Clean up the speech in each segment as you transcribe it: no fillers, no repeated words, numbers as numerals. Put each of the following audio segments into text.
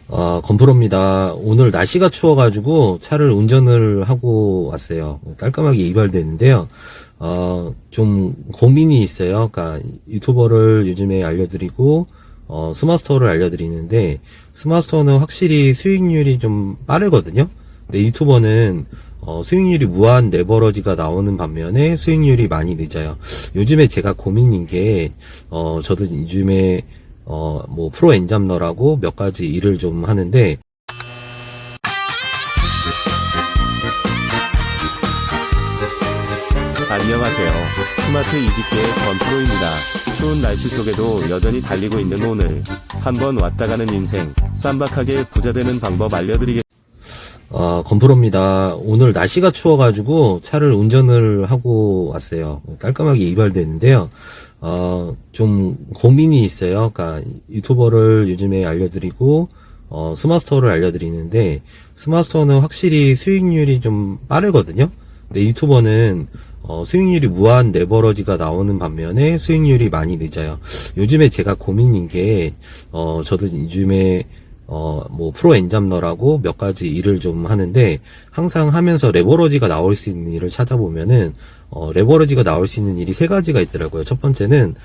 건프로입니다. 오늘 날씨가 추워가지고 차를 운전을 하고 왔어요. 깔끔하게 이발됐는데요. 좀 고민이 있어요. 그러니까 유튜버를 요즘에 알려드리고, 스마트스토어를 알려드리는데, 스마트스토어는 확실히 수익률이 좀 빠르거든요. 근데 유튜버는 수익률이 무한 레버러지가 나오는 반면에 수익률이 많이 늦어요. 요즘에 제가 고민인 게, 저도 요즘에 뭐 프로 엔잡러라고 몇 가지 일을 좀 하는데, 안녕하세요. 스마트 이지키의 건프로입니다. 추운 날씨 속에도 여전히 달리고 있는 오늘, 한번 왔다가는 인생 쌈박하게 부자 되는 방법 알려드리겠습니다. 건프로입니다. 오늘 날씨가 추워가지고 차를 운전을 하고 왔어요. 깔끔하게 이발됐는데요. 좀 고민이 있어요. 그러니까 유튜버를 요즘에 알려드리고, 스마트스토어를 알려드리는데, 스마트스토어는 확실히 수익률이 좀 빠르거든요. 근데 유튜버는 수익률이 무한 레버러지가 나오는 반면에 수익률이 많이 늦어요. 요즘에 제가 고민인 게, 저도 요즘에 뭐 프로 엔잡러라고 몇 가지 일을 좀 하는데, 항상 하면서 레버러지가 나올 수 있는 일을 찾아보면은 레버러지가 나올 수 있는 일이 세 가지가 있더라고요. 첫 번째는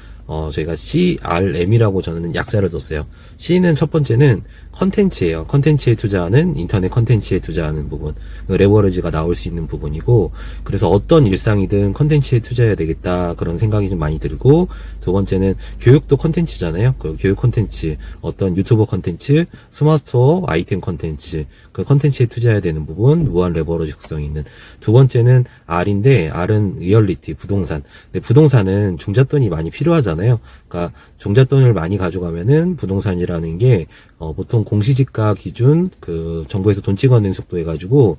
저희가 CRM이라고 저는 약자를 뒀어요. C는 첫 번째는 컨텐츠예요. 컨텐츠에 투자하는, 인터넷 컨텐츠에 투자하는 부분, 레버러지가 나올 수 있는 부분이고, 그래서 어떤 일상이든 컨텐츠에 투자해야 되겠다, 그런 생각이 좀 많이 들고, 두 번째는 교육도 컨텐츠잖아요. 그 교육 컨텐츠, 어떤 유튜버 컨텐츠, 스마트스토어 아이템 컨텐츠, 그 컨텐츠에 투자해야 되는 부분, 무한 레버러지 속성이 있는. 두 번째는 R인데, R은 리얼리티, 부동산. 근데 부동산은 종잣돈이 많이 필요하잖아요. 그러니까 종잣돈을 많이 가져가면은 부동산이라는 게 보통 공시지가 기준 그 정부에서 돈 찍어낸 속도 해가지고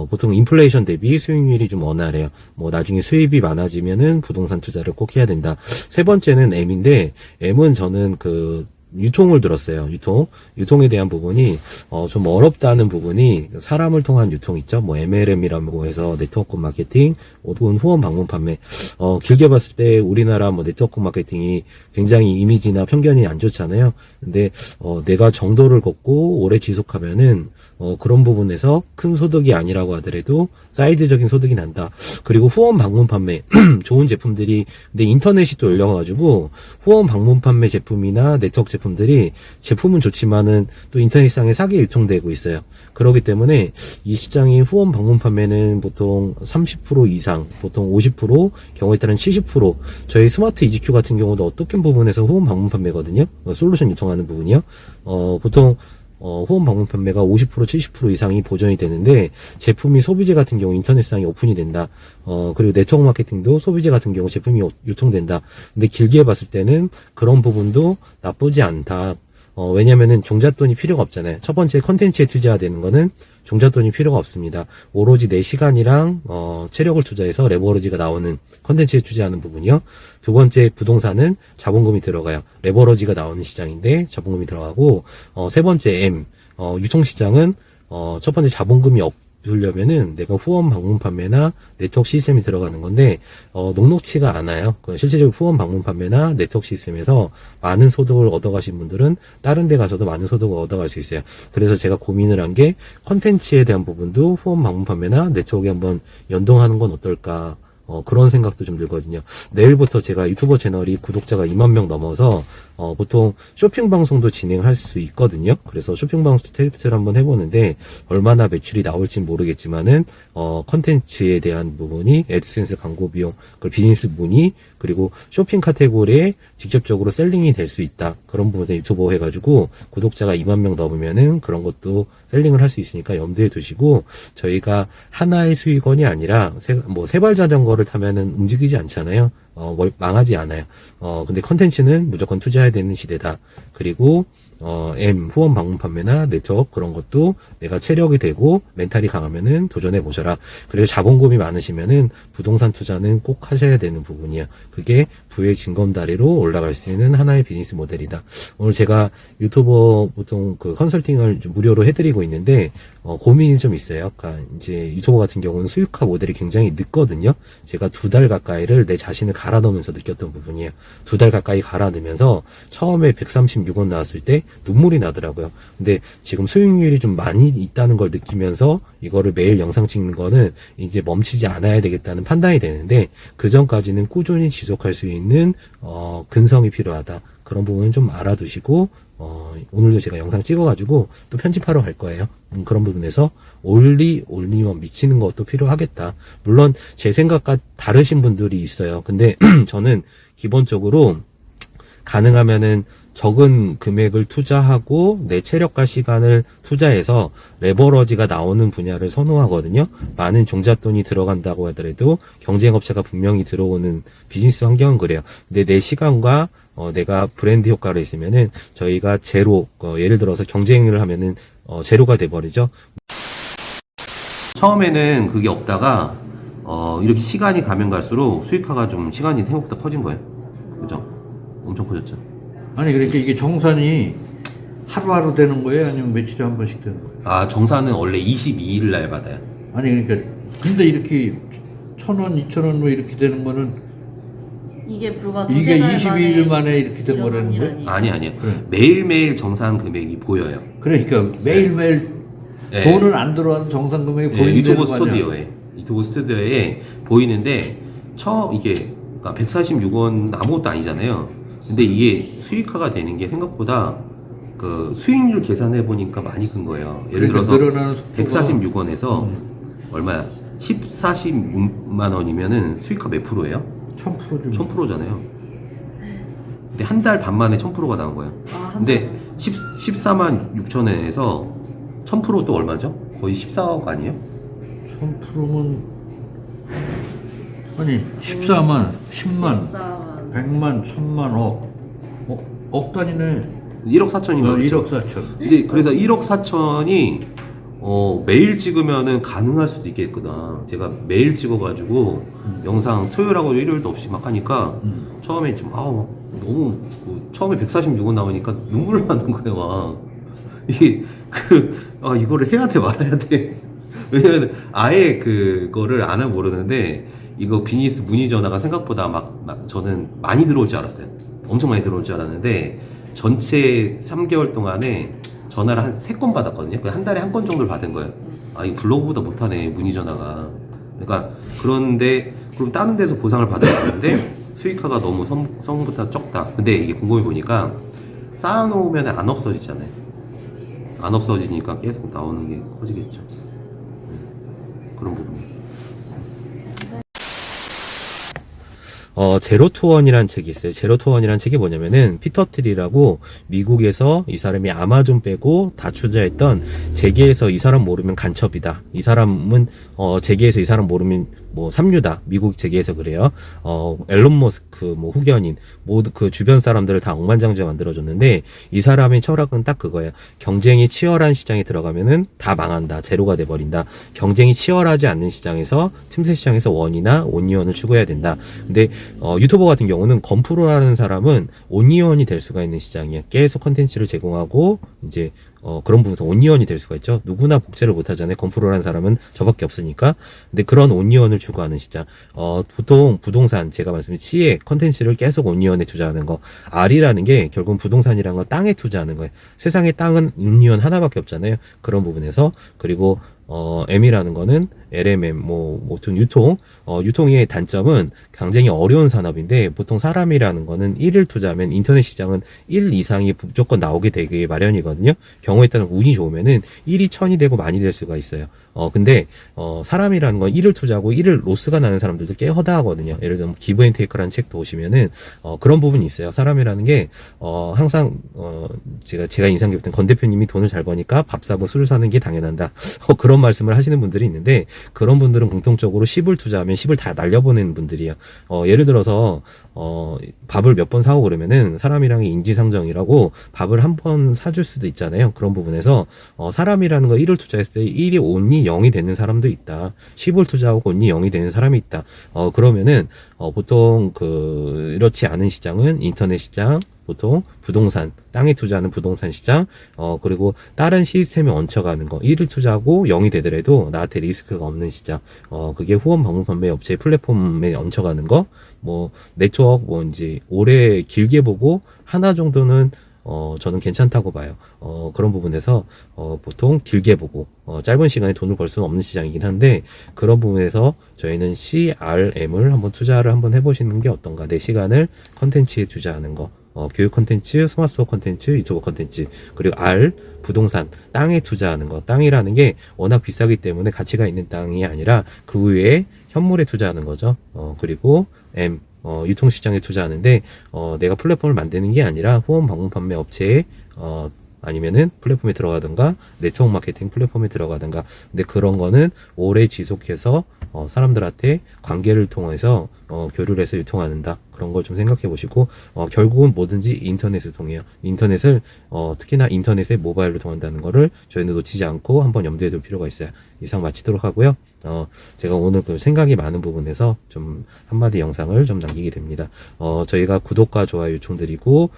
보통 인플레이션 대비 수익률이 좀 원활해요. 뭐 나중에 수입이 많아지면은 부동산 투자를 꼭 해야 된다. 세 번째는 M인데, M은 저는 그 유통을 들었어요. 유통에 대한 부분이 좀 어렵다는 부분이, 사람을 통한 유통 있죠. 뭐 MLM이라고 해서 네트워크 마케팅, 혹은 후원 방문 판매. 길게 봤을 때 우리나라 뭐 네트워크 마케팅이 굉장히 이미지나 편견이 안 좋잖아요. 근데 내가 정도를 걷고 오래 지속하면은 그런 부분에서 큰 소득이 아니라고 하더라도 사이드적인 소득이 난다. 그리고 후원 방문 판매, 좋은 제품들이, 근데 인터넷이 또 열려가지고 후원 방문 판매 제품이나 네트워크 제품들이, 제품은 좋지만은 또 인터넷상에 싸게 유통되고 있어요. 그렇기 때문에 이 시장이 후원 방문 판매는 보통 30% 이상, 보통 50%, 경우에 따른 70%, 저희 스마트 EGQ 같은 경우도 어떤 부분에서 후원 방문 판매거든요. 솔루션 유통하는 부분이요. 보통 후원 방문 판매가 50%, 70% 이상이 보전이 되는데, 제품이 소비재 같은 경우 인터넷상에 오픈이 된다. 그리고 네트워크 마케팅도 소비재 같은 경우 제품이 유통된다. 근데 길게 봤을 때는 그런 부분도 나쁘지 않다. 왜냐면은 종잣돈이 필요가 없잖아요. 첫 번째 컨텐츠에 투자해야 되는 거는 종잣돈이 필요가 없습니다. 오로지 내 시간이랑 체력을 투자해서 레버러지가 나오는 컨텐츠에 투자하는 부분이요. 두 번째 부동산은 자본금이 들어가요. 레버러지가 나오는 시장인데 자본금이 들어가고, 세 번째 M, 유통시장은 첫 번째 자본금이 없으려면은 내가 후원 방문 판매나 네트워크 시스템이 들어가는 건데 녹록치가 않아요. 실제적으로 후원 방문 판매나 네트워크 시스템에서 많은 소득을 얻어가신 분들은 다른 데 가서도 많은 소득을 얻어갈 수 있어요. 그래서 제가 고민을 한 게, 컨텐츠에 대한 부분도 후원 방문 판매나 네트워크에 한번 연동하는 건 어떨까, 그런 생각도 좀 들거든요. 내일부터 제가 유튜버 채널이 구독자가 2만 명 넘어서 보통 쇼핑 방송도 진행할 수 있거든요. 그래서 쇼핑 방송 테스트를 한번 해보는데, 얼마나 매출이 나올진 모르겠지만은 컨텐츠에 대한 부분이 애드센스 광고 비용, 그 비즈니스 문의, 그리고 쇼핑 카테고리에 직접적으로 셀링이 될 수 있다. 그런 부분에 유튜버 해가지고 구독자가 2만 명 넘으면은 그런 것도 셀링을 할 수 있으니까 염두에 두시고, 저희가 하나의 수익원이 아니라 세발 자전거를 타면은 움직이지 않잖아요. 망하지 않아요. 근데 컨텐츠는 무조건 투자해야 되는 시대다. 그리고 M, 후원 방문 판매나 네트워크, 그런 것도 내가 체력이 되고 멘탈이 강하면은 도전해 보셔라. 그리고 자본금이 많으시면은 부동산 투자는 꼭 하셔야 되는 부분이야. 그게 부의 징검다리로 올라갈 수 있는 하나의 비즈니스 모델이다. 오늘 제가 유튜버 보통 그 컨설팅을 무료로 해드리고 있는데, 고민이 좀 있어요. 그러니까 이제 유튜버 같은 경우는 수익화 모델이 굉장히 늦거든요. 제가 2달 가까이를 내 자신을 갈아 넣으면서 느꼈던 부분이에요. 2달 가까이 갈아 넣으면서 처음에 136원 나왔을 때 눈물이 나더라고요. 근데 지금 수익률이 좀 많이 있다는 걸 느끼면서 이거를 매일 영상 찍는 거는 이제 멈추지 않아야 되겠다는 판단이 되는데, 그 전까지는 꾸준히 지속할 수 있는 근성이 필요하다. 그런 부분은 좀 알아두시고, 오늘도 제가 영상 찍어가지고 또 편집하러 갈 거예요. 그런 부분에서 올리원 미치는 것도 필요하겠다. 물론 제 생각과 다르신 분들이 있어요. 근데 저는 기본적으로 가능하면은 적은 금액을 투자하고 내 체력과 시간을 투자해서 레버러지가 나오는 분야를 선호하거든요. 많은 종잣돈이 들어간다고 하더라도 경쟁업체가 분명히 들어오는 비즈니스 환경은 그래요. 근데 내 시간과 내가 브랜드 효과를 있으면은 저희가 제로, 예를 들어서 경쟁을 하면은 제로가 돼버리죠. 처음에는 그게 없다가 이렇게 시간이 가면 갈수록 수익화가 좀 시간이 생각보다 커진 거예요. 그죠? 엄청 커졌죠. 아니 그러니까 이게 정산이 하루하루 되는 거예요? 아니면 며칠에 한 번씩 되는 거예요? 아, 정산은 원래 22일 날 받아요. 아니 그러니까 근데 이렇게 1,000원, 2,000원 뭐 이렇게 되는 거는 이게 불과 이게 두세 달 22일 만에 이렇게 된 일어난 거라는 일 거예요? 아니에요? 아니요. 그래. 매일매일 정산 금액이 보여요. 그러니까 매일매일 네. 돈은 안 들어와도 정산 금액이 네, 보이는 유튜브 거 아니야? 유튜브 스튜디오에 보이는데, 이게, 그러니까 146원 아무것도 아니잖아요. 근데 이게 수익화가 되는 게 생각보다 그 수익률 계산해 보니까 많이 큰 거예요. 예를 그러니까 들어서 늘어나는 속도가 146원에서 얼마야? 46만 원이면은 수익화 몇 프로예요? 1000%죠. 1000%잖아요. 근데 한 달 반 만에 1000%가 나온 거예요. 아, 근데 14만 6천 원에서 1000% 또 얼마죠? 거의 14억 아니에요? 1000%면 아니 14만, 10만, 14만. 100만, 1000만, 억 단위네. 1억 4천인가? 1억 4천. 근데 그래서 1억 4천이 매일 찍으면은 가능할 수도 있겠구나. 제가 매일 찍어가지고 영상 토요일하고 일요일도 없이 막 하니까 처음에 좀 너무 처음에 146원 나오니까 눈물 나는 거예요. 막 이게 이거를 해야 돼 말아야 돼. 왜냐면 아예 그거를 안 하면 모르는데, 이거 비즈니스 문의 전화가 생각보다 막 저는 많이 들어올 줄 알았어요. 엄청 많이 들어올 줄 알았는데, 전체 3개월 동안에 전화를 한 3건 받았거든요. 한 달에 한 건 정도를 받은 거예요. 이거 블로그보다 못하네, 문의 전화가. 그러니까, 그런데, 그럼 다른 데서 보상을 받았는데, 수익화가 너무 성보다 적다. 근데 이게 곰곰이 보니까, 쌓아놓으면 안 없어지잖아요. 안 없어지니까 계속 나오는 게 커지겠죠. 그런 부분이. 제로투원이라는 책이 있어요. 제로투원이라는 책이 뭐냐면은, 피터 틸이라고 미국에서 이 사람이 아마존 빼고 다 투자했던, 재계에서 이 사람 모르면 간첩이다. 이 사람은, 재계에서 이 사람 모르면 삼류다. 미국 재계에서 그래요. 앨런 머스크, 후견인, 모두 그 주변 사람들을 다 억만장자 만들어줬는데, 이 사람의 철학은 딱 그거예요. 경쟁이 치열한 시장에 들어가면은 다 망한다. 제로가 돼버린다. 경쟁이 치열하지 않는 시장에서, 틈새 시장에서 원이나 온리원을 추구해야 된다. 근데, 유튜버 같은 경우는 건프로라는 사람은 온리원이 될 수가 있는 시장이에요. 계속 컨텐츠를 제공하고, 이제, 그런 부분에서 온리원이 될 수가 있죠. 누구나 복제를 못 하잖아요. 건프로라는 사람은 저밖에 없으니까. 근데 그런 온리원을 추구하는 시장. 보통 부동산, 제가 말씀드린 C에 컨텐츠를 계속 온리원에 투자하는 거. R이라는 게 결국은 부동산이라는 건 땅에 투자하는 거예요. 세상에 땅은 온리원 하나밖에 없잖아요. 그런 부분에서. 그리고 M이라는 거는 LMM, 유통의 단점은 경쟁이 어려운 산업인데, 보통 사람이라는 거는 1을 투자하면 인터넷 시장은 1 이상이 무조건 나오게 되기 마련이거든요. 경우에 따른 운이 좋으면은 1이 1000이 되고 많이 될 수가 있어요. 근데, 사람이라는 건 1을 투자하고 1을 로스가 나는 사람들도 꽤 허다하거든요. 예를 들면, 기브앤테이크라는 책도 보시면은, 그런 부분이 있어요. 사람이라는 게, 항상, 제가 인상 깊었던 건 대표님이 돈을 잘 버니까 밥 사고 술 사는 게 당연한다. 그런 말씀을 하시는 분들이 있는데, 그런 분들은 공통적으로 10을 투자하면 10을 다 날려보내는 분들이야. 예를 들어서, 밥을 몇 번 사고 그러면은 사람이랑의 인지상정이라고 밥을 한 번 사줄 수도 있잖아요. 그런 부분에서, 사람이라는 거 1을 투자했을 때 1이 온리 0이 되는 사람도 있다. 10을 투자하고 온리 0이 되는 사람이 있다. 그러면은, 보통 그렇지 않은 시장은 인터넷 시장, 보통 부동산, 땅에 투자하는 부동산 시장, 그리고 다른 시스템에 얹혀가는 거, 1을 투자하고 0이 되더라도 나한테 리스크가 없는 시장, 그게 후원 방문 판매 업체 플랫폼에 얹혀가는 거, 뭐, 네트워크, 뭐, 이제, 오래 길게 보고, 하나 정도는 저는 괜찮다고 봐요. 그런 부분에서, 보통 길게 보고, 짧은 시간에 돈을 벌 수는 없는 시장이긴 한데, 그런 부분에서 저희는 CRM을 한번 투자를 한번 해보시는 게 어떤가. 내 시간을 컨텐츠에 투자하는 거. 교육 컨텐츠, 스마트 수업 컨텐츠, 유튜버 컨텐츠, 그리고 R, 부동산, 땅에 투자하는 거. 땅이라는 게 워낙 비싸기 때문에 가치가 있는 땅이 아니라 그 외에 현물에 투자하는 거죠. 그리고 M, 유통시장에 투자하는데, 내가 플랫폼을 만드는 게 아니라 후원 방문 판매 업체에, 아니면은 플랫폼에 들어가든가 네트워크 마케팅 플랫폼에 들어가든가. 근데 그런 거는 오래 지속해서 사람들한테 관계를 통해서 교류를 해서 유통하는다. 그런 걸 좀 생각해 보시고, 결국은 뭐든지 인터넷을 통해요. 인터넷을 특히나 인터넷에 모바일로 통한다는 거를 저희는 놓치지 않고 한번 염두에 둘 필요가 있어요. 이상 마치도록 하고요. 제가 오늘 그 생각이 많은 부분에서 좀 한마디 영상을 좀 남기게 됩니다. 저희가 구독과 좋아요 요청드리고,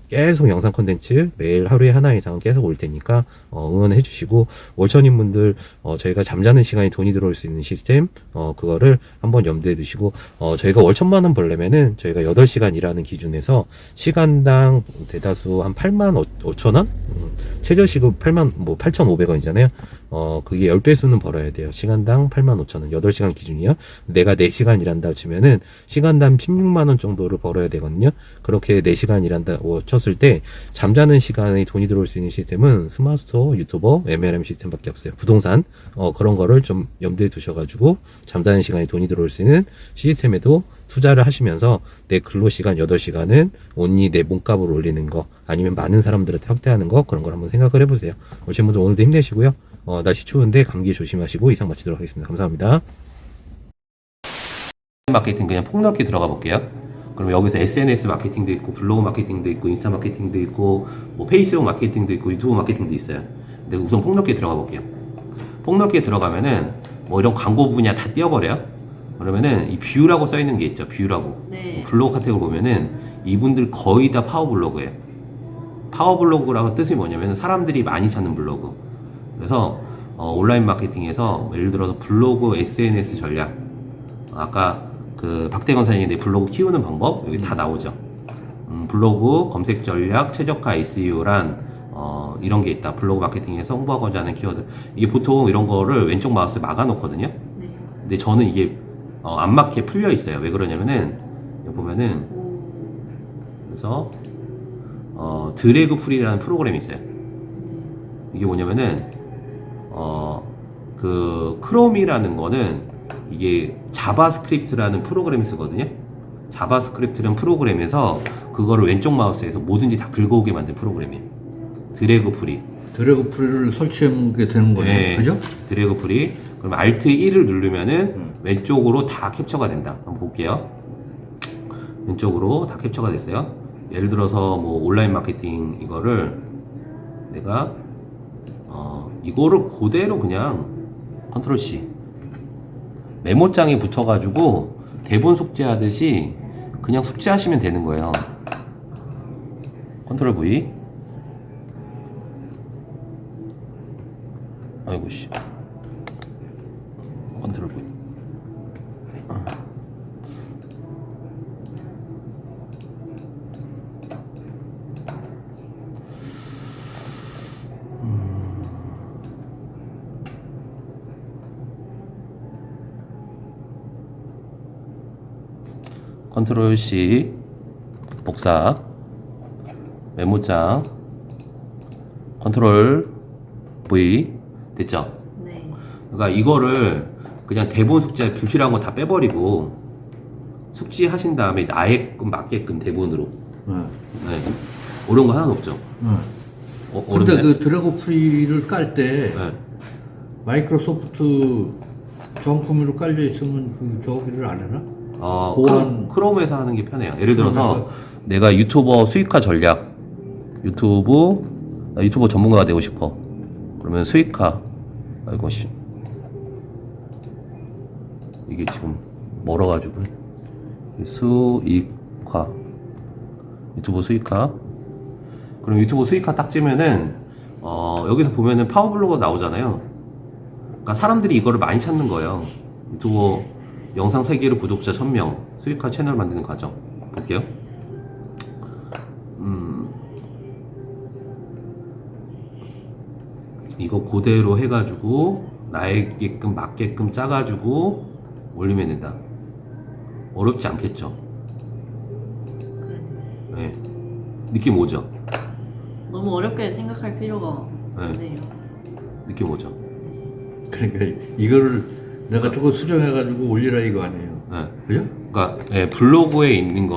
계속 영상 콘텐츠 매일 하루에 하나 이상은 계속 올 테니까, 응원해 주시고, 월천인 분들, 저희가 잠자는 시간에 돈이 들어올 수 있는 시스템, 그거를 한번 염두에 두시고, 저희가 월 1,000만 원 벌려면은 저희가 8시간 일하는 기준에서 시간당 대다수 한 85,000원? 최저시급 8,500원이잖아요. 그게 10배수는 벌어야 돼요. 시간당 85,000원. 8시간 기준이요. 내가 4시간 일한다 치면은 시간당 16만원 정도를 벌어야 되거든요. 그렇게 4시간 일한다고 쳤을 때 잠자는 시간에 돈이 들어올 수 있는 시스템은 스마트스토어, 유튜버, MLM 시스템밖에 없어요. 부동산, 그런 거를 좀 염두에 두셔가지고 잠자는 시간에 돈이 들어올 수 있는 시스템에도 투자를 하시면서 내 근로시간 8시간은 온리 내 몸값을 올리는 거, 아니면 많은 사람들한테 확대하는 거, 그런 걸 한번 생각을 해보세요. 오신 분들 오늘도 힘내시고요. 날씨 추운데 감기 조심하시고 이상 마치도록 하겠습니다. 감사합니다. 마케팅 그냥 폭넓게 들어가 볼게요. 그럼 여기서 SNS 마케팅도 있고, 블로그 마케팅도 있고, 인스타 마케팅도 있고, 뭐 페이스북 마케팅도 있고, 유튜브 마케팅도 있어요. 근데 우선 폭넓게 들어가 볼게요. 폭넓게 들어가면은 뭐 이런 광고 분야 다 띄워버려요. 그러면은 이 뷰라고 써 있는 게 있죠. 뷰라고. 네. 블로그 카테고리 보면은 이분들 거의 다 파워블로그예요. 파워블로그라고 뜻이 뭐냐면 사람들이 많이 찾는 블로그. 그래서 온라인 마케팅에서 예를 들어서 블로그 SNS 전략, 아까 그 박대건 사장님 내 블로그 키우는 방법 여기 다 나오죠. 블로그 검색 전략 최적화 SEO란 이런 게 있다. 블로그 마케팅에서 홍보하고자 하는 키워드. 이게 보통 이런 거를 왼쪽 마우스에 막아 놓거든요. 네. 근데 저는 이게 안 막히게 풀려 있어요. 왜 그러냐면은 여기 보면은 그래서 드래그 풀이라는 프로그램이 있어요. 이게 뭐냐면은 그 크롬이라는 거는 이게 자바스크립트라는 프로그램을 쓰거든요. 자바스크립트라는 프로그램에서 그거를 왼쪽 마우스에서 뭐든지 다 긁어오게 만든 프로그램이에요. 드래그 풀이. 드래그 풀을 설치하게 되는 거네요. 네, 그죠? 드래그 풀이. 그럼 Alt 1을 누르면은 왼쪽으로 다 캡처가 된다. 한번 볼게요. 왼쪽으로 다 캡처가 됐어요. 예를 들어서 뭐 온라인 마케팅 이거를 내가 이거를 그대로 그냥 컨트롤 C 메모장에 붙어가지고 대본 숙제하듯이 그냥 숙제하시면 되는 거예요. 컨트롤 V. 아이고 씨. 컨트롤 V. 컨트롤 C 복사 메모장 컨트롤 V 됐죠? 네. 그러니까 이거를 그냥 대본 숙제 불필요한 거 다 빼버리고 숙지하신 다음에 나에끔 맞게끔 대본으로 네. 네. 어려운 거 하나도 없죠? 네. 근데 어렵네? 그 드래그 풀이를 깔 때 네. 마이크로소프트 정품으로 깔려 있으면 그 저기를 안 해나? 보안- 크롬에서 하는 게 편해요. 예를 들어서 크롬에서? 내가 유튜버 수익화 전략 나 유튜버 전문가가 되고 싶어. 그러면 수익화 아이고 씨 이게 지금 멀어가지고 수익화 유튜버 수익화. 그럼 유튜버 수익화 딱 찌면은 여기서 보면은 파워블로거 나오잖아요. 그러니까 사람들이 이거를 많이 찾는 거예요. 유튜버 영상 3개로 구독자 1000명 수익화 채널 만드는 과정 볼게요. 이거 그대로 해가지고 나에게끔 맞게끔 짜가지고 올리면 된다. 어렵지 않겠죠? 네. 느낌 오죠? 너무 어렵게 생각할 필요가 네. 없네요. 느낌 오죠? 그러니까 이거를 내가 조금 수정해가지고 올리라 이거 아니에요. 네. 그죠? 그러니까 블로그에 있는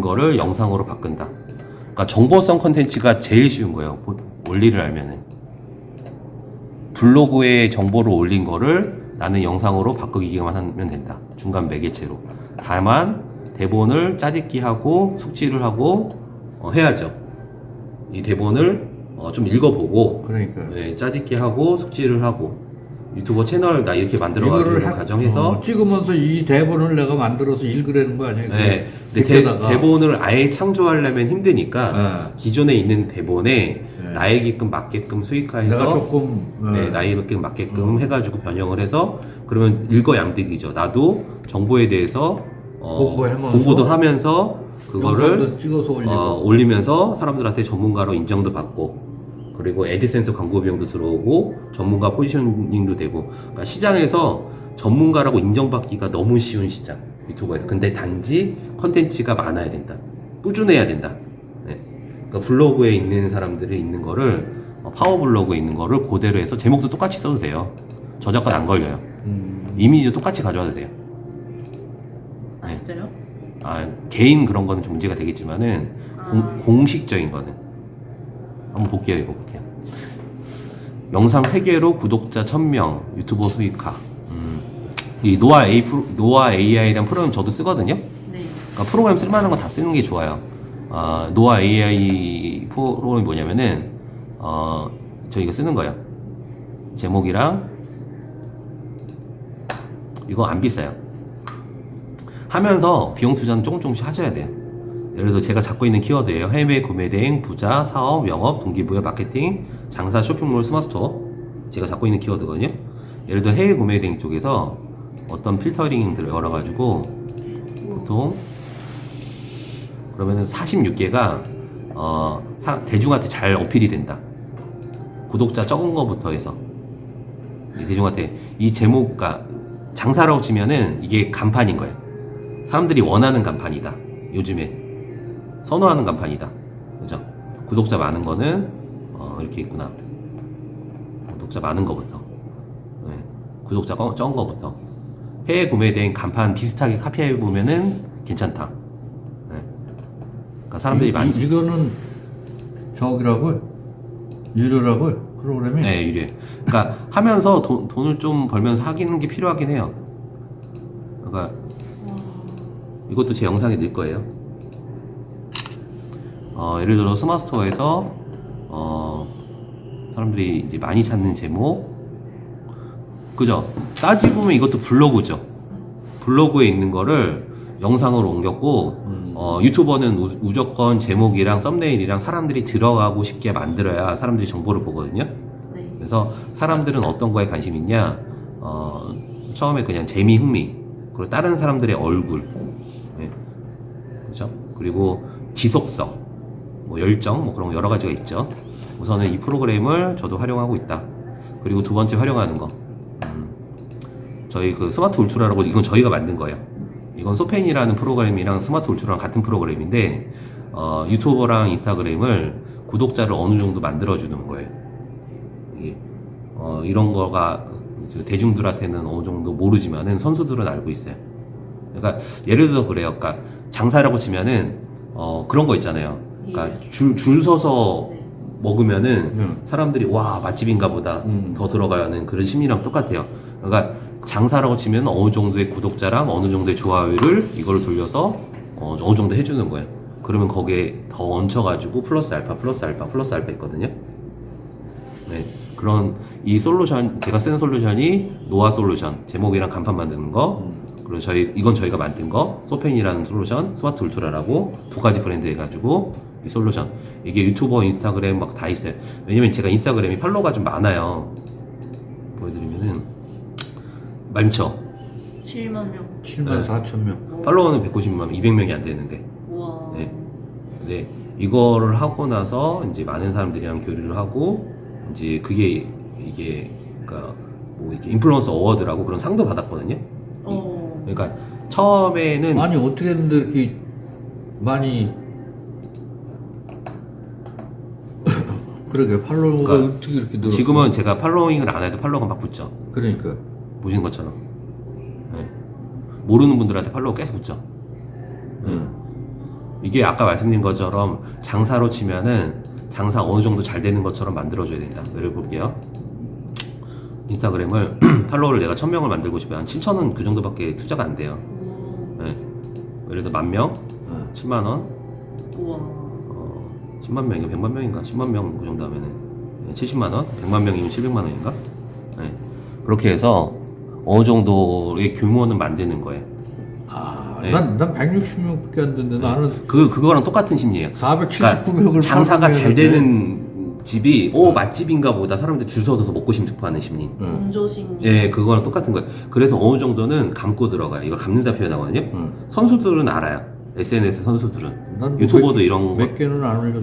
거를 영상으로 바꾼다. 그러니까 정보성 컨텐츠가 제일 쉬운 거예요. 원리를 알면은 블로그에 정보를 올린 거를 나는 영상으로 바꾸기만 하면 된다. 중간 매개체로. 다만 대본을 짜집기 하고 숙지를 하고 해야죠. 이 대본을 좀 읽어보고 그러니까 짜집기 하고 숙지를 하고 유튜버 채널 나 이렇게 만들어가지고 가정해서 찍으면서 이 대본을 내가 만들어서 읽으라는 거 아니에요? 네. 근데 대본을 아예 창조하려면 힘드니까 기존에 있는 대본에 나에게끔 맞게끔 수익화해서 내가 조금 나에게끔 맞게끔 해가지고 변형을 해서 그러면 일거양득이죠. 나도 정보에 대해서 공부도 하면서 그거를 찍어서 올리면서 사람들한테 전문가로 인정도 받고 그리고 애드센스 광고 비용도 들어오고 전문가 포지셔닝도 되고 그러니까 시장에서 전문가라고 인정받기가 너무 쉬운 시장 유튜버에서. 근데 단지 컨텐츠가 많아야 된다. 꾸준해야 된다. 네. 그러니까 블로그에 있는 사람들이 있는 거를 파워블로그에 있는 거를 그대로 해서 제목도 똑같이 써도 돼요. 저작권 안 걸려요. 이미지도 똑같이 가져와도 돼요. 아 진짜요? 개인 그런 거는 좀 문제가 되겠지만은 공식적인 거는 한번 볼게요. 이거 볼게요. 영상 3개로 구독자 1000명 유튜버 수익화. 이 노아 AI라는 프로그램 저도 쓰거든요. 네. 그러니까 프로그램 쓸만한 거 다 쓰는 게 좋아요. 노아 AI 프로그램이 뭐냐면은 저 이거 쓰는 거예요. 제목이랑 이거 안 비싸요. 하면서 비용 투자는 조금씩 하셔야 돼요. 예를 들어 제가 잡고 있는 키워드예요. 해외 구매 대행, 부자, 사업, 영업, 동기부여, 마케팅, 장사, 쇼핑몰, 스마트스토어. 제가 잡고 있는 키워드거든요. 예를 들어 해외 구매 대행 쪽에서 어떤 필터링들을 열어가지고 보통 그러면은 46개가 대중한테 잘 어필이 된다. 구독자 적은 거부터 해서 대중한테 이 제목과 장사라고 치면은 이게 간판인 거예요. 사람들이 원하는 간판이다. 요즘에 선호하는 간판이다. 그죠? 구독자 많은 거는 이렇게 있구나. 구독자 많은 거부터. 네. 구독자 적은 거부터. 해외 구매된 간판 비슷하게 카피해 보면은 괜찮다. 네. 그러니까 사람들이 많이 이거는 저기라고요? 유료라고요? 프로그램이? 네, 유료. 그러니까 하면서 돈을 좀 벌면서 하기는 게 필요하긴 해요. 그러니까 이것도 제 영상에 넣을 거예요. 예를 들어 스마트스토어에서 사람들이 이제 많이 찾는 제목, 그죠? 따지고 보면 이것도 블로그죠. 블로그에 있는 거를 영상으로 옮겼고 유튜버는 무조건 제목이랑 썸네일이랑 사람들이 들어가고 싶게 만들어야 사람들이 정보를 보거든요. 네. 그래서 사람들은 어떤 거에 관심 있냐? 처음에 그냥 재미, 흥미, 그리고 다른 사람들의 얼굴, 네. 그렇죠? 그리고 지속성, 뭐 열정, 뭐 그런 거 여러 가지가 있죠. 우선은 이 프로그램을 저도 활용하고 있다. 그리고 두 번째 활용하는 거, 저희 그 스마트 울트라라고 이건 저희가 만든 거예요. 이건 소펜이라는 프로그램이랑 스마트 울트라랑 같은 프로그램인데 유튜버랑 인스타그램을 구독자를 어느 정도 만들어주는 거예요. 이게 이런 거가 대중들한테는 어느 정도 모르지만은 선수들은 알고 있어요. 그러니까 예를 들어 그래요. 그러니까 장사라고 치면은 그런 거 있잖아요. 그러니까 줄 서서 먹으면은 사람들이 와 맛집인가 보다 더 들어가는 그런 심리랑 똑같아요. 그러니까 장사라고 치면 어느 정도의 구독자랑 어느 정도의 좋아요를 이걸 돌려서 어느 정도 해주는 거예요. 그러면 거기에 더 얹혀가지고 플러스 알파 있거든요. 네, 그런 이 솔루션, 제가 쓰는 솔루션이 노아 솔루션, 제목이랑 간판 만드는 거, 그리고 이건 저희가 만든 거, 소펜이라는 솔루션, 스마트 울트라라고 두 가지 브랜드 해가지고 이 솔루션. 이게 유튜버, 인스타그램 막 다 있어요. 왜냐면 제가 인스타그램이 팔로워가 좀 많아요. 보여드리면은 많죠. 7만 명. 7만 4천 명. 팔로워는 190만, 200명이 안 되는데. 우와. 네. 네. 이거를 하고 나서 이제 많은 사람들이랑 교류를 하고 이제 그게 이게 그러니까 뭐 이렇게 인플루언서 어워드라고 그런 상도 받았거든요. 그러니까 처음에는 아니 어떻게 했는데 이렇게 많이 그러게 팔로워가 그러니까 어떻게 이렇게 늘었어? 지금은 제가 팔로잉을 안 해도 팔로워가 막 붙죠. 그러니까 보시는 것처럼. 네. 모르는 분들한테 팔로워 계속 붙죠. 네. 이게 아까 말씀드린 것처럼 장사로 치면은 장사 어느 정도 잘 되는 것처럼 만들어줘야 된다. 예를 볼게요. 인스타그램을 팔로워를 내가 1000명을 만들고 싶으면 한 7,000원 그 정도밖에 투자가 안 돼요. 네. 예를 들어 10,000명, 7만원, 우와. 10만 명인가 100만 명인가 10만 명 그 정도 하면은 70만원, 100만 명이면 700만원인가? 네. 그렇게 해서 어느 정도의 규모는 만드는 거예요. 네. 난 160명밖에 안 되는데 나는 그거랑 똑같은 심리예요. 479명을 장사가 잘 되는 집이 맛집인가 보다 사람들 줄 서서 먹고 싶어하는 심리. 동조심리. 예, 그거랑 똑같은 거예요. 그래서 어느 정도는 감고 들어가요. 이걸 감는다 표현하거든요. 선수들은 알아요. SNS 선수들은. 유튜버도 이런 거. 몇 개는 안 올렸어.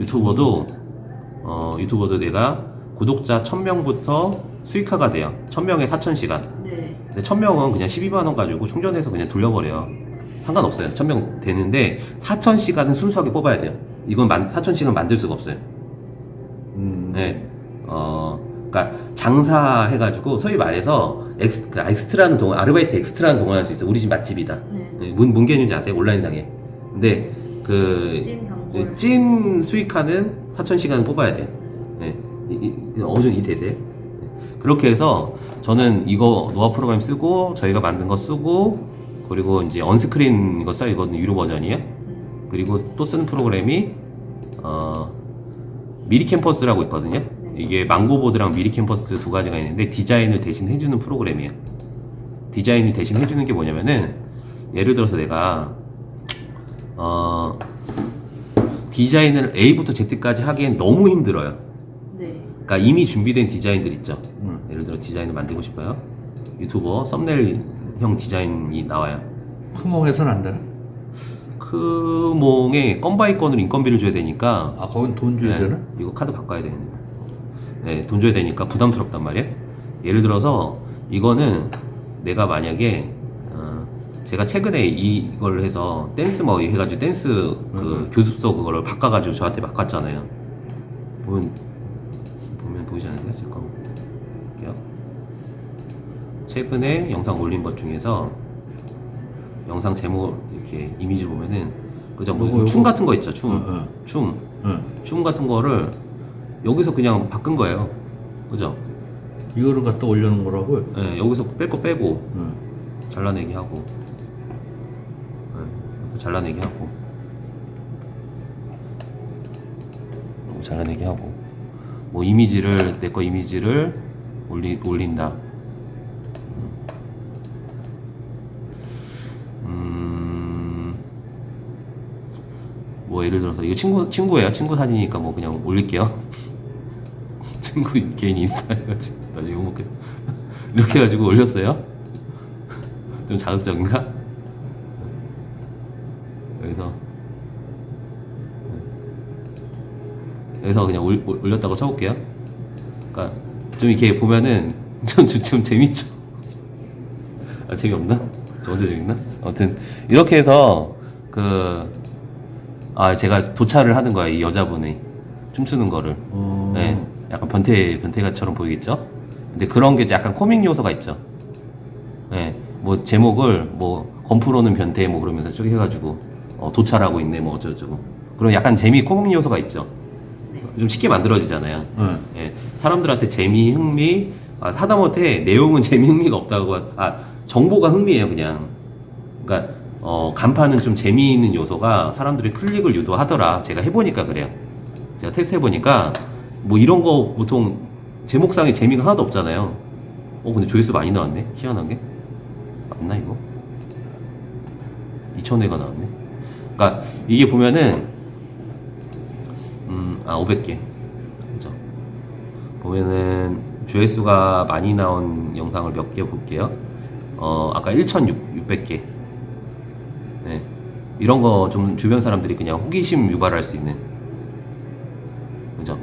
유튜버도 내가 구독자 1000명부터 수익화가 돼요. 1000명에 4,000시간. 네. 근데 1000명은 그냥 12만원 가지고 충전해서 그냥 돌려버려요. 상관없어요. 1000명 되는데 4,000시간은 순수하게 뽑아야 돼요. 이건 4,000시간 만들 수가 없어요. 네. 그러니까 장사해가지고 소위 말해서 엑스트라는 동안, 아르바이트 엑스트라는 동안 할 수 있어요. 우리 집 맛집이다. 네. 뭔 개념인지 아세요? 온라인상에. 근데 찐 단골. 찐 수익하는 4,000시간을 뽑아야 돼요. 네. 어느 정도 이해되세요? 네. 그렇게 해서 저는 이거 노화 프로그램 쓰고 저희가 만든 거 쓰고 그리고 이제 언스크린 이거 써요. 이거는 유료 버전이에요. 그리고 또 쓰는 프로그램이 미리 캠퍼스라고 있거든요. 이게 망고보드랑 미리 캠퍼스 두 가지가 있는데 디자인을 대신 해주는 프로그램이에요. 디자인을 대신 해주는 게 뭐냐면은 예를 들어서 내가 디자인을 A부터 Z까지 하기엔 너무 힘들어요. 네. 그러니까 이미 준비된 디자인들 있죠. 예를 들어 디자인을 만들고 싶어요. 유튜버 썸네일형 디자인이 나와요. 쿠몽에서는 안 되나? 크몽에 건 바이 건으로 인건비를 줘야 되니까 거긴 돈 줘야 되나? 이거 카드 바꿔야 되는데 돈 줘야 되니까 부담스럽단 말이에요. 예를 들어서 이거는 내가 만약에 제가 최근에 이걸 해서 댄스 뭐 해가지고 댄스 그 교습소 그거를 바꿔가지고 저한테 바꿨잖아요. 보면 보이지 않으세요? 잠깐 볼게요. 최근에 영상 올린 것 중에서 영상 제목 이렇게 이미지 보면은 그죠? 뭐 춤 같은 거 있죠? 춤 같은 거를 여기서 그냥 바꾼 거예요. 그죠? 이거를 갖다 올려놓은 거라고요? 네, 여기서 뺄 거 빼고 잘라내기 하고 또 잘라내기 하고 잘라내기 하고 뭐 이미지를 내 거 이미지를 올린다. 뭐 예를 들어서 이거 친구예요. 친구 사진이니까 뭐 그냥 올릴게요. 친구 개인 인스타 해가지고 나중에 욕먹게 이렇게 해가지고 올렸어요. 좀 자극적인가? 여기서 그냥 올렸다고 쳐볼게요. 그러니까 좀 이렇게 보면은 좀 재밌죠? 재미없나? 저 언제 재밌나? 아무튼 이렇게 해서 제가 도착을 하는 거야. 이 여자분이 춤추는 거를. 네, 약간 변태가처럼 보이겠죠? 근데 그런 게 약간 코믹 요소가 있죠. 네, 뭐 제목을 뭐 건프로는 변태 뭐 그러면서 쭉 해가지고 도찰하고 있네 뭐 어쩌고저쩌고. 그런 약간 재미 코믹 요소가 있죠. 좀 쉽게 만들어지잖아요. 예, 사람들한테 재미, 흥미, 하다못해 내용은 재미, 흥미가 없다고, 정보가 흥미예요, 그냥. 그러니까, 간판은 좀 재미있는 요소가 사람들의 클릭을 유도하더라. 제가 해보니까 그래요. 제가 테스트 해보니까, 뭐 이런 거 보통 제목상에 재미가 하나도 없잖아요. 근데 조회수 많이 나왔네? 희한한 게? 맞나, 이거? 2,000회가 나왔네. 그러니까 이게 보면은 500개. 그죠? 보면은 조회수가 많이 나온 영상을 몇 개 볼게요. 아까 1,600개. 네. 이런 거 좀 주변 사람들이 그냥 호기심 유발할 수 있는. 그죠?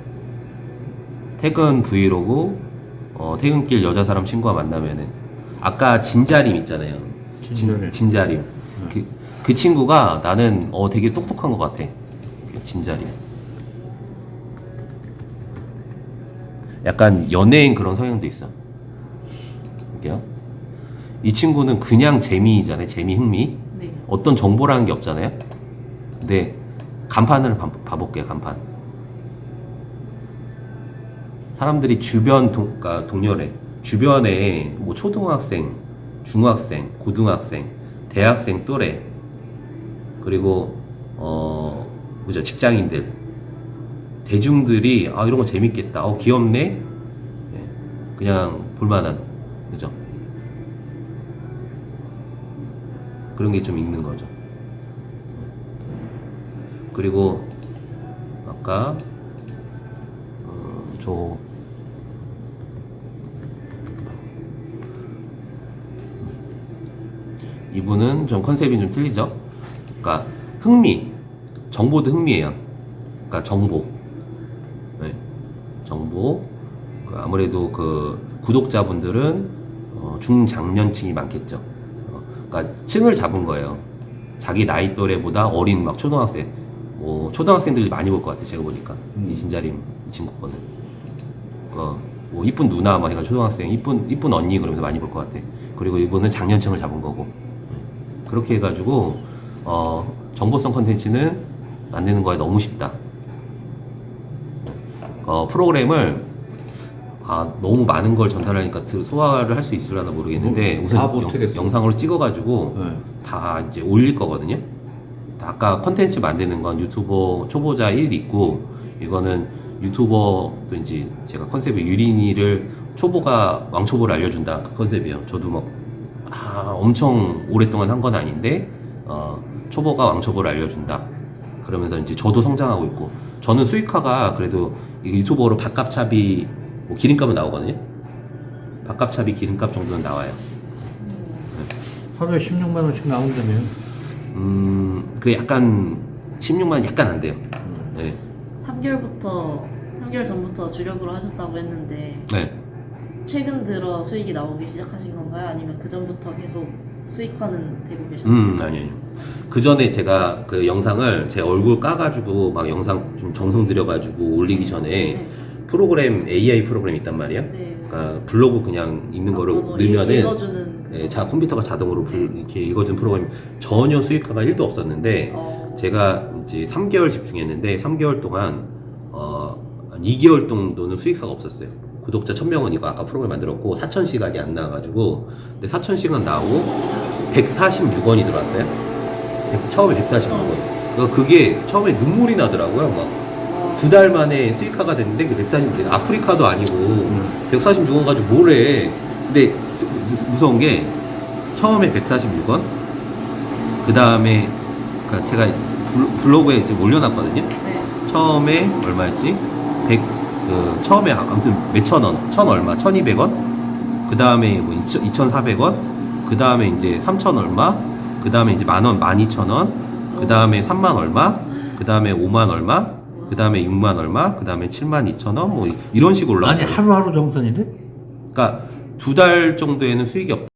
퇴근 브이로그, 퇴근길 여자 사람 친구와 만나면은. 아까 진자림 있잖아요. 진자림. 진자림. 그 친구가 나는 되게 똑똑한 것 같아. 진자림. 약간 연예인 그런 성향도 있어. 볼게요. 이 친구는 그냥 재미잖아요. 재미, 흥미. 네. 어떤 정보라는 게 없잖아요. 근데 간판을 봐볼게요. 간판. 사람들이 주변 그러니까 동료래. 주변에 뭐 초등학생, 중학생, 고등학생, 대학생 또래, 그리고 그죠, 직장인들, 대중들이 이런 거 재밌겠다, 귀엽네, 예, 그냥 볼만한, 그죠? 그런 게 좀 있는 거죠. 그리고 아까 이분은 좀 컨셉이 좀 틀리죠. 그러니까 흥미, 정보도 흥미예요. 그러니까 정보, 네. 정보. 아무래도 그 구독자분들은 중장년층이 많겠죠. 그러니까 층을 잡은 거예요. 자기 나이 또래보다 어린 막 초등학생, 뭐 초등학생들이 많이 볼 것 같아요. 제가 보니까 이 진자림 이 친구 거는 뭐 이쁜 누나 막 이런 초등학생, 이쁜 언니 그러면서 많이 볼 것 같아. 그리고 이분은 장년층을 잡은 거고. 그렇게 해가지고 정보성 컨텐츠는 만드는 거에 너무 쉽다. 프로그램을 너무 많은 걸 전달하니까 소화를 할 수 있으려나 모르겠는데 다 우선 못하겠어요. 영상으로 찍어가지고 네. 다 이제 올릴 거거든요. 아까 컨텐츠 만드는 건 유튜버 초보자 1 있고, 이거는 유튜버도 이제 제가 컨셉이 유린이를 초보가 왕초보를 알려준다 그 컨셉이에요. 저도 막 엄청 오랫동안 한 건 아닌데 초보가 왕초보를 알려준다. 그러면서 이제 저도 성장하고 있고, 저는 수익화가 그래도 유튜버로 밥값차비 뭐 기름값은 나오거든요. 밥값차비 기름값 정도는 나와요. 하루에 16만 원씩 나온다며. 그게 약간 16만 약간 안 돼요. 네. 3개월 전부터 주력으로 하셨다고 했는데 네. 최근 들어 수익이 나오기 시작하신 건가요? 아니면 그 전부터 계속 수익화는 되고 계셨나요? 아니에요. 그 전에 제가 그 영상을 제 얼굴 까가지고 막 영상 좀 정성 들여가지고 올리기 전에 네. 프로그램, AI 프로그램 있단 말이에요. 네. 그러니까 블로그 그냥 있는 거를 뭐 넣으면은 읽어주는 네, 컴퓨터가 자동으로 이렇게 읽어준 프로그램 전혀 수익화가 1도 없었는데 제가 이제 3개월 집중했는데 3개월 동안 한 2개월 정도는 수익화가 없었어요. 구독자 1000명은 이거 아까 프로그램 만들었고 4000시간이 안 나와가지고, 근데 4000시간 나오고 146원이 들어왔어요. 처음에 146원. 그게 처음에 눈물이 나더라고요. 막 2달 만에 수익화가 됐는데 그 146원, 아프리카도 아니고 146원 가지고 뭘 해. 근데 무서운 게 처음에 146원, 그 다음에 그러니까 제가 블로그에 이제 올려놨거든요. 네. 처음에 얼마였지? 처음에 아무튼 몇천 원, 천 얼마, 1200원, 그 다음에 뭐 2400원, 그 다음에 이제 3000 얼마, 그 다음에 이제 만원, 12000원, 그 다음에 3만 얼마, 그 다음에 5만 얼마, 그 다음에 6만 얼마, 그 다음에 72000원, 뭐 이런 식으로 올라가요. 아니 하루하루 정산인데? 그러니까 2달 정도에는 수익이 없다.